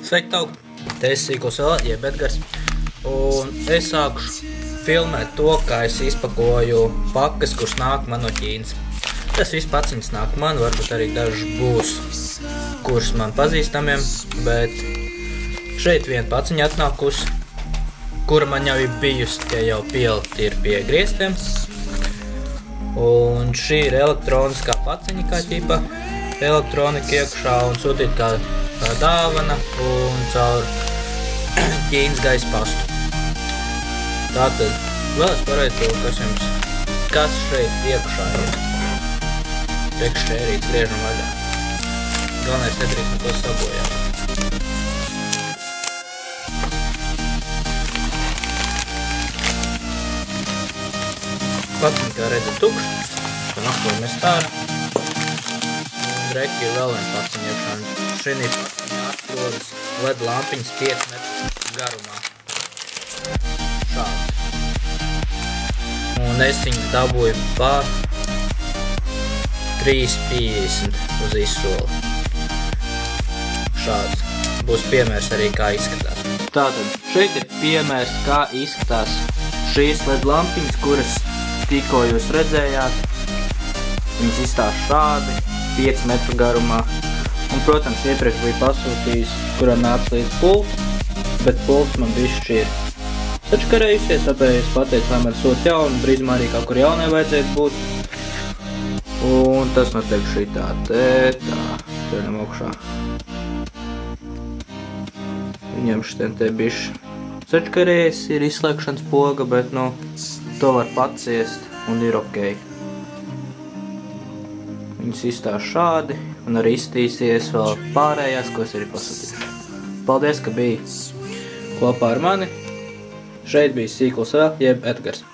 Sveiki, taukt! Te esi Sīkuls vēl, jeb Edgars. Un es sākušu filmēt to, kā es izpakoju pakas, kuras nāk man no Ķīnas. Tas viss paciņas nāk man, varbūt arī dažs būs, kurus man pazīstamiem, bet šeit viena paciņa atnākusi, kura man jau ir bijusi, ka jau pielikt ir pie griestiem. Un šī ir elektroniskā paciņa, kā ķipa elektronika iekšā un sūtīt kā dāvana un caur Ķīnas gaisa pastu. Tātad vēl es parēju, kas šeit iekšā ir. Priekššķērīts griežam vaļā. Galvenais nedrīkst neko sabojāt. Paciņa, kā redzat, tukšs. Un atkal mēs tāra. Un reki ir vēl viena paciņa iekšā. Šī paciņa atrodas LED lampiņas 5 metru garumā. Šāds. Un es viņu dabūju par 3,50 uz izsoli. Šāds. Būs piemērs arī, kā izskatās. Tātad, šeit ir piemērs, kā izskatās šīs LED lampiņas, kuras tikko jūs redzējāt. Viņas izstās šādi, 5 metru garumā. Un, protams, iepriekš bija pasūtījis, kuram nāca līdz pults, bet pults man bišķi ir sačkarējusies, tāpēc pateicām ar sūt jaunu, brīzumā arī kaut kur jaunai vajadzētu būt. Un tas notiek šitā tā, ceļam augšā. Viņam šitien te bišķi sačkarējis, ir izslēgšanas poga, bet, to var paciest un ir ok. Viņas izstās šādi un arī izstīsies vēl pārējās, ko es arī pasūtīšu. Paldies, ka biji kopā ar mani. Šeit bija Sīkuls vēl, jeb Edgars.